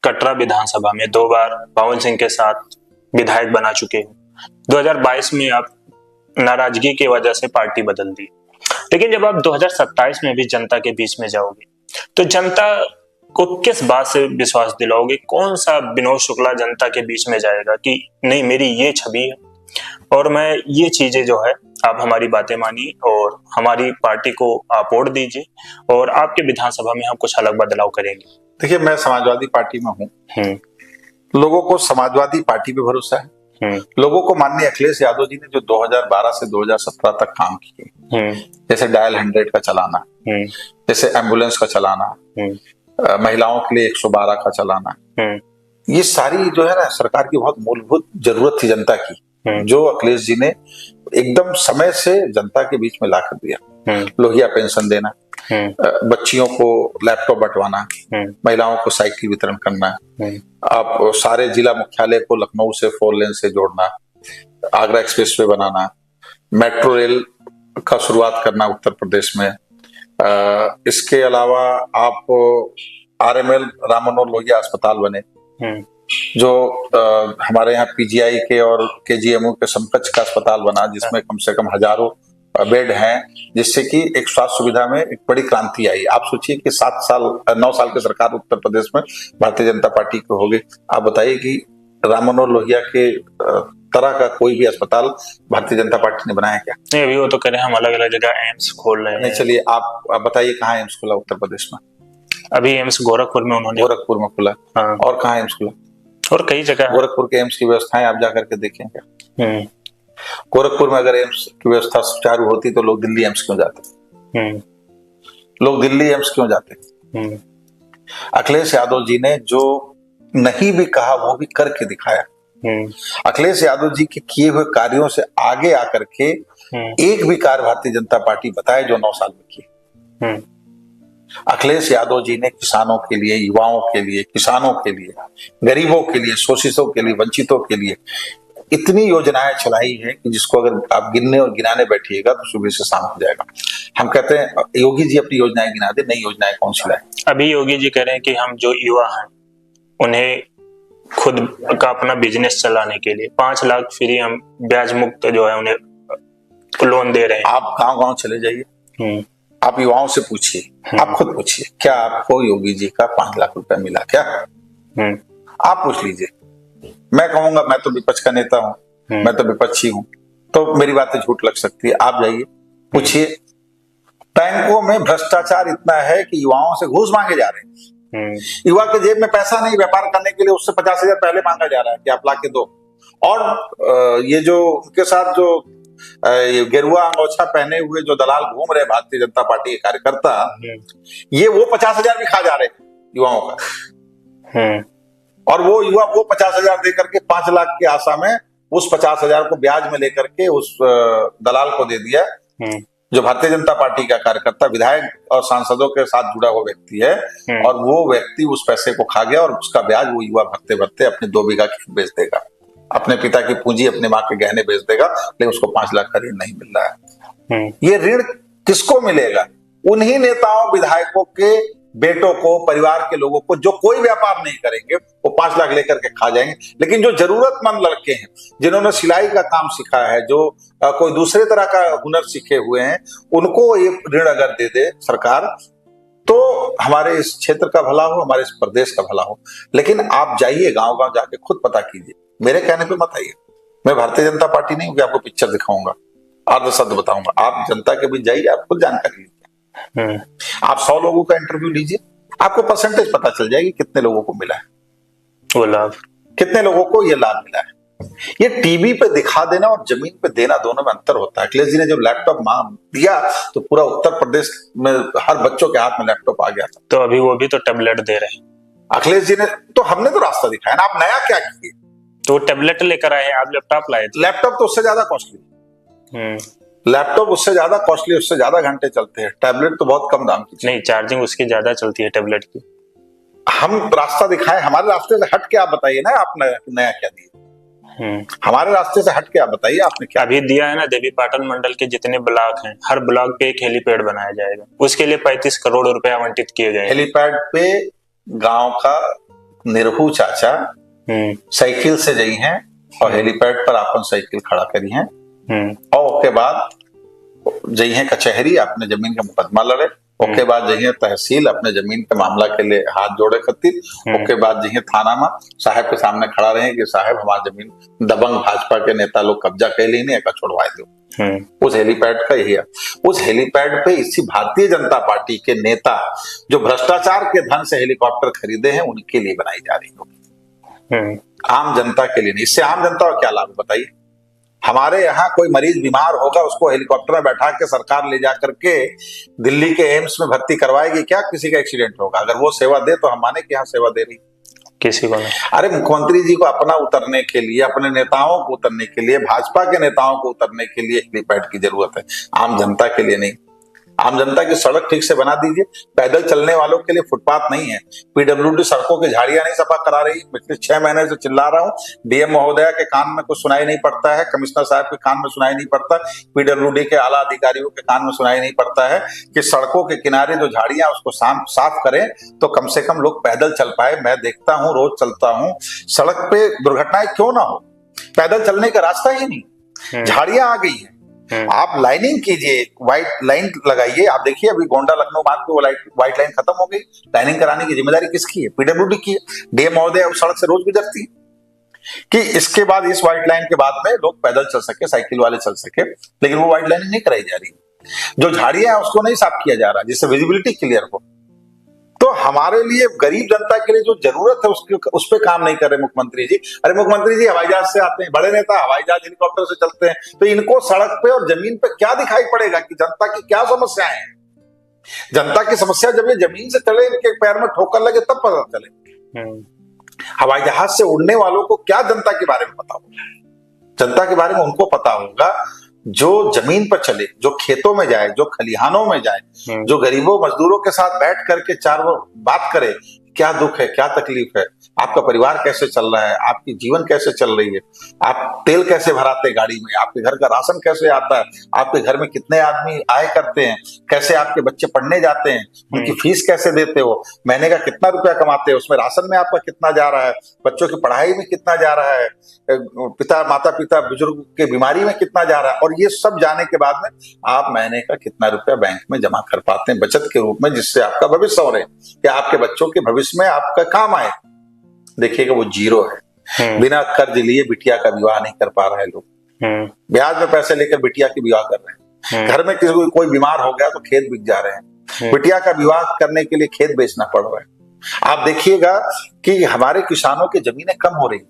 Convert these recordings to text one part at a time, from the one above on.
कटरा विधानसभा में 2 बार पवन सिंह के साथ विधायक बना चुके हैं। 2022 में आप नाराजगी की वजह से पार्टी बदल दी, लेकिन जब आप 2027 में भी जनता के बीच में जाओगे तो जनता को किस बात से विश्वास दिलाओगे? कौन सा विनोद शुक्ला जनता के बीच में जाएगा कि नहीं मेरी ये छवि है और मैं ये चीजें जो है आप हमारी बातें मानिए और हमारी पार्टी को आप वोट दीजिए और आपके विधानसभा में हम कुछ अलग बदलाव करेंगे। देखिए, मैं समाजवादी पार्टी में हूँ। लोगों को समाजवादी पार्टी पे भरोसा है। लोगों को माननीय अखिलेश यादव जी ने जो 2012 से 2017 तक काम किए, जैसे डायल 100 का चलाना, जैसे एम्बुलेंस का चलाना, महिलाओं के लिए 112 का चलाना, ये सारी जो है ना सरकार की बहुत मूलभूत जरूरत थी जनता की, जो अखिलेश जी ने एकदम समय से जनता के बीच में ला कर दिया। लोहिया पेंशन देना, बच्चियों को लैपटॉप बंटवाना, महिलाओं को साइकिल वितरण करना, आप सारे जिला मुख्यालय को लखनऊ से 4 लेन से जोड़ना, आगरा एक्सप्रेसवे बनाना, मेट्रो रेल का शुरुआत करना उत्तर प्रदेश में। इसके अलावा आप RML राम मनोहर लोहिया अस्पताल बने, जो हमारे यहाँ PGI के और KGMU के समकक्ष का अस्पताल बना, जिसमें कम से कम हजारों बेड हैं, जिससे कि एक स्वास्थ्य सुविधा में एक बड़ी क्रांति आई। आप सोचिए कि 9 साल की सरकार उत्तर प्रदेश में भारतीय जनता पार्टी की हो गई। आप बताइए कि राम मनोहर लोहिया के तरह का कोई भी अस्पताल भारतीय जनता पार्टी ने बनाया क्या? नहीं, अभी वो तो कह रहे हैं हम अलग अलग जगह एम्स खोल रहे हैं। नहीं, चलिए आप बताइए कहाँ एम्स खुला उत्तर प्रदेश में? अभी एम्स गोरखपुर में उन्होंने, गोरखपुर में खुला। हाँ। और कहाँ एम्स खुला? और कई जगह। गोरखपुर के एम्स की व्यवस्थाएं आप जाकर के देखें क्या? गोरखपुर में अगर एम्स की व्यवस्था सुचारू होती तो लोग दिल्ली एम्स क्यों जाते? लोग दिल्ली एम्स क्यों जाते? अखिलेश यादव जी ने जो नहीं भी कहा वो भी करके दिखाया। अखिलेश यादव जी के किए हुए कार्यों से आगे आकर के एक भी कार्य भारतीय जनता पार्टी बताए जो 9 साल में किए। अखिलेश यादव जी ने किसानों के लिए, युवाओं के लिए, किसानों के लिए, गरीबों के लिए, शोषितों के लिए, वंचितों के लिए इतनी योजनाएं चलाई हैं कि जिसको अगर आप गिनने और गिनाने बैठिएगा तो सुबह से शाम हो जाएगा। हम कहते हैं योगी जी अपनी योजनाएं गिना दे, नई योजनाएं कौन सी लाए? अभी योगी जी कह रहे हैं कि हम जो युवा हैं उन्हें खुद का अपना बिजनेस चलाने के लिए 5 लाख फ्री हम ब्याज मुक्त जो है उन्हें लोन दे रहे हैं। आप गांव-गांव चले जाइए, आप युवाओं से पूछिए, आप खुद पूछिए, क्या आपको योगी जी का 5 लाख रुपए मिला क्या? आप पूछ लीजिए। मैं कहूंगा मैं तो विपक्ष का नेता हूं, मैं तो विपक्षी हूं, तो मेरी बातें झूठ लग सकती है। आप जाइए पूछिए। बैंकों में भ्रष्टाचार इतना है कि युवाओं से घूस मांगे जा रहे हैं। युवा के जेब में पैसा नहीं, व्यापार करने के लिए उससे 50,000 पहले मांगा जा रहा है कि आप ला के दो। और ये जो उनके साथ जो गेरुआ अंगोछा पहने हुए जो दलाल घूम रहे भारतीय जनता पार्टी के कार्यकर्ता, ये वो 50,000 भी खा जा रहे हैं युवाओं का। और वो युवा वो 50,000 दे करके 5 लाख की आशा में उस 50,000 को ब्याज में लेकर के उस दलाल को दे दिया, जो भारतीय जनता पार्टी का कार्यकर्ता, विधायक और सांसदों के साथ जुड़ा हुआ व्यक्ति है। और वो व्यक्ति उस पैसे को खा गया और उसका ब्याज वो युवा भरते भरते अपने 2 बीघा खेत बेच देगा, अपने पिता की पूंजी, अपने माँ के गहने बेच देगा, लेकिन उसको 5 लाख का ऋण नहीं मिल रहा है। ये ऋण किसको मिलेगा? उन्हीं नेताओं, विधायकों के बेटों को, परिवार के लोगों को जो कोई व्यापार नहीं करेंगे, वो 5 लाख लेकर के खा जाएंगे। लेकिन जो जरूरतमंद लड़के हैं, जिन्होंने सिलाई का काम सीखा है, जो कोई दूसरे तरह का हुनर सीखे हुए हैं, उनको ये ऋण अगर दे दे सरकार, तो हमारे इस क्षेत्र का भला हो, हमारे इस प्रदेश का भला हो। लेकिन आप जाइए गांव-गांव जाके खुद पता कीजिए, मेरे कहने पे मत आइए। मैं भारतीय जनता पार्टी नहीं हूं कि आपको पिक्चर दिखाऊंगा, आर्ध शब्द बताऊंगा। आप जनता के बीच जाइए, आप खुद जानकारी लीजिए। आप 100 लोगों का इंटरव्यू लीजिए, आपको परसेंटेज पता चल जाएगी कितने लोगों को मिला है वो लाभ, कितने लोगों को ये लाभ मिला है। ये टीवी पे दिखा देना और जमीन पे देना, दोनों में अंतर होता है। अखिलेश जी ने जब लैपटॉप दिया तो पूरा उत्तर प्रदेश में हर बच्चों के हाथ में लैपटॉप आ गया था। तो अभी वो भी तो टैबलेट दे रहे हैं अखिलेश जी ने। तो हमने तो रास्ता दिखाया ना, आप नया क्या किए? तो टैबलेट लेकर आए, आप लैपटॉप लाए थे। लैपटॉप तो उससे ज्यादा कॉस्टली, लैपटॉप उससे ज्यादा कॉस्टली, उससे ज्यादा घंटे चलते हैं। टैबलेट तो बहुत कम दाम की। नहीं, चार्जिंग उसकी ज्यादा चलती है टैबलेट की। हम रास्ता दिखाए, हमारे रास्ते से हट के आप बताइए ना, आप नया क्या दिए? हमारे रास्ते से हट के आप बताइए आपने क्या अभी दिया है ना। देवी पाटन मंडल के जितने ब्लॉक हैं, हर ब्लॉक पे एक हेलीपैड बनाया जाएगा। उसके लिए 35 करोड़ रुपए आवंटित किए गए। हेलीपैड पे गांव का निरहू चाचा साइकिल से गई हैं और हेलीपैड पर अपन साइकिल खड़ा करी हैं और उसके बाद जई हैं कचहरी अपने जमीन का मुकदमा लड़े, उसके बाद जई हैं तहसील अपने जमीन के मामला के लिए हाथ जोड़े खातिर, उसके बाद जई हैं थाना में साहब के सामने खड़ा रहे कि साहब हमारी जमीन दबंग भाजपा के नेता लोग कब्जा कर ली नहीं छोड़वा दो। उस हेलीपैड का यही है। उस हेलीपैड पे इसी भारतीय जनता पार्टी के नेता जो भ्रष्टाचार के धन से हेलीकॉप्टर खरीदे हैं उनके लिए बनाई जा रही होगी, आम जनता के लिए नहीं। इससे आम जनता को क्या लाभ बताइए? हमारे यहाँ कोई मरीज बीमार होगा उसको हेलीकॉप्टर में बैठा के सरकार ले जा करके दिल्ली के एम्स में भर्ती करवाएगी क्या? किसी का एक्सीडेंट होगा अगर वो सेवा दे तो हम माने कि यहाँ सेवा दे रही, किसी को नहीं। अरे मुख्यमंत्री जी को अपना उतरने के लिए, अपने नेताओं को उतरने के लिए, भाजपा के नेताओं को उतरने के लिए हेलीपैड की जरूरत है, आम जनता के लिए नहीं। आम जनता की सड़क ठीक से बना दीजिए, पैदल चलने वालों के लिए फुटपाथ नहीं है, पीडब्ल्यूडी सड़कों की झाड़ियां नहीं सफा करा रही। पिछले 6 महीने से चिल्ला रहा हूं, डीएम महोदया के कान में कुछ सुनाई नहीं पड़ता है, कमिश्नर साहब के कान में सुनाई नहीं पड़ता, पीडब्ल्यूडी के आला अधिकारियों के कान में सुनाई नहीं पड़ता है कि सड़कों के किनारे जो झाड़ियां उसको साफ करें तो कम से कम लोग पैदल चल पाए। मैं देखता हूं, रोज चलता हूं, सड़क पे दुर्घटनाएं क्यों ना हो, पैदल चलने का रास्ता ही नहीं, झाड़ियां आ गई है। आप लाइनिंग कीजिए, व्हाइट लाइन लगाइए। आप देखिए अभी गोंडा लखनऊ बात पे वो व्हाइट लाइन खत्म हो गई, लाइनिंग कराने की जिम्मेदारी किसकी है? पीडब्ल्यूडी की है। डीएम महोदय उस सड़क से रोज गुजरती है कि इसके बाद इस व्हाइट लाइन के बाद में लोग पैदल चल सके, साइकिल वाले चल सके, लेकिन वो व्हाइट लाइनिंग नहीं कराई जा रही। जो झाड़ियां है उसको नहीं साफ किया जा रहा जिससे विजिबिलिटी क्लियर हो। तो हमारे लिए गरीब जनता के लिए जो जरूरत है उस पर काम नहीं कर रहे मुख्यमंत्री जी। अरे मुख्यमंत्री जी हवाई जहाज से आते हैं, बड़े नेता हवाई जहाज हेलीकॉप्टर से चलते हैं, तो इनको सड़क पे और जमीन पे क्या दिखाई पड़ेगा कि जनता की क्या समस्याएं हैं? जनता की समस्या जब ये जमीन से चले, इनके पैर में ठोकर लगे तब पता चले। हवाई जहाज से उड़ने वालों को क्या जनता के बारे में पता होगा? जनता के बारे में उनको पता होगा जो जमीन पर चले, जो खेतों में जाए, जो खलिहानों में जाए, जो गरीबों मजदूरों के साथ बैठ करके चार वो बात करे, क्या दुख है, क्या तकलीफ है, आपका परिवार कैसे चल रहा है, आपकी जीवन कैसे चल रही है, आप तेल कैसे भराते गाड़ी में, आपके घर का राशन कैसे आता है, आपके घर में कितने आदमी आय करते हैं, कैसे आपके बच्चे पढ़ने जाते हैं, उनकी फीस कैसे देते हो, महीने का कितना रुपया कमाते हो, उसमें राशन में आपका कितना जा रहा है, बच्चों की पढ़ाई में कितना जा रहा है, माता पिता बुजुर्ग के बीमारी में कितना जा रहा है। और ये सब जाने के बाद में आप महीने का कितना रुपया बैंक में जमा कर पाते हैं बचत के रूप में, जिससे आपका भविष्य हो रहे कि आपके बच्चों के भविष्य में आपका काम आए। देखिएगा वो जीरो है। बिना कर्ज लिए बिटिया का विवाह नहीं कर पा रहे लोग, ब्याज में पैसे लेकर बिटिया की विवाह कर रहे हैं। घर में किसी को कोई बीमार हो गया तो खेत बिक जा रहे हैं, बिटिया का विवाह करने के लिए खेत बेचना पड़ रहा है। आप देखिएगा कि हमारे किसानों की जमीनें कम हो रही,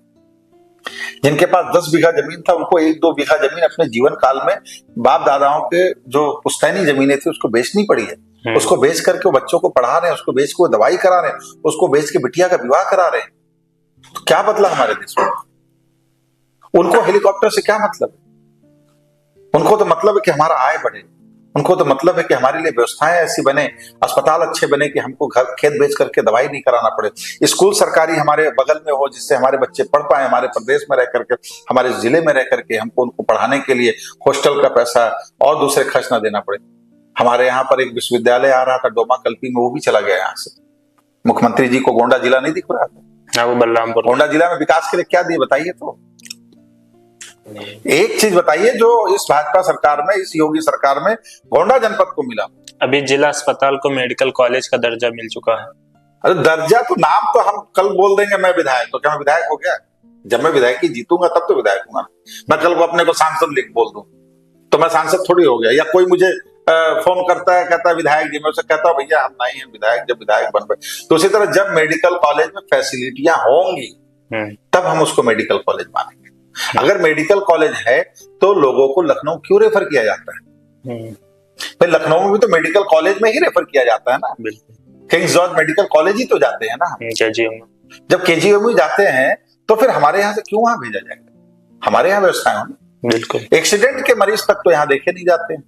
जिनके पास 10 बीघा जमीन था उनको 1-2 बीघा जमीन अपने जीवन काल में बाप दादाओं के जो पुश्तैनी जमीनें थी उसको बेचनी पड़ी है। उसको बेच करके वो बच्चों को पढ़ा रहे हैं, उसको बेच के वो दवाई करा रहे हैं, उसको बेच के बिटिया का विवाह करा रहे हैं। तो क्या बदला हमारे देश में? उनको हेलीकॉप्टर से क्या मतलब है? उनको तो मतलब है कि हमारा आय बढ़े, उनको तो मतलब है कि हमारे लिए व्यवस्थाएं ऐसी बने, अस्पताल अच्छे बने कि हमको घर खेत बेच करके दवाई नहीं कराना पड़े, स्कूल सरकारी हमारे बगल में हो जिससे हमारे बच्चे पढ़ पाए, हमारे प्रदेश में रह करके, हमारे जिले में रह करके हमको उनको पढ़ाने के लिए हॉस्टल का पैसा और दूसरे खर्च ना देना पड़े। हमारे यहाँ पर एक विश्वविद्यालय आ रहा था डोमा कल्पी में, वो भी चला गया यहाँ से। मुख्यमंत्री जी को गोंडा जिला नहीं दिख रहा था, वो बलरामपुर। गोंडा जिला में विकास के लिए क्या दिए बताइए? तो एक चीज बताइए जो इस भाजपा सरकार में, इस योगी सरकार में गोंडा जनपद को मिला। अभी जिला अस्पताल को मेडिकल कॉलेज का दर्जा मिल चुका है। अरे दर्जा तो, नाम तो हम कल बोल देंगे मैं विधायक, तो क्या मैं विधायक हो गया? जब मैं विधायक ही जीतूंगा तब तो विधायक हूँ। मैं कल को अपने को सांसद लिख बोल दूं तो मैं सांसद थोड़ी हो गया। या कोई मुझे फोन करता है, कहता है विधायक जी, मैं उसे कहता हूँ भैया हम नहीं है विधायक, जब विधायक बन गए। तो उसी तरह जब मेडिकल कॉलेज में फैसिलिटियां होंगी तब हम उसको मेडिकल कॉलेज मानेंगे। अगर मेडिकल कॉलेज है तो लोगों को लखनऊ क्यों रेफर किया जाता है? भाई लखनऊ में भी तो मेडिकल कॉलेज में ही रेफर किया जाता है ना, किंग्स जॉर्ज मेडिकल कॉलेज ही तो जाते हैं ना। जब केजीएम में जाते हैं तो फिर हमारे यहाँ से क्यों वहां भेजा जाएगा? हमारे यहाँ व्यवस्थाएं होंगी। बिल्कुल, एक्सीडेंट के मरीज तक तो यहाँ देखे नहीं जाते हैं।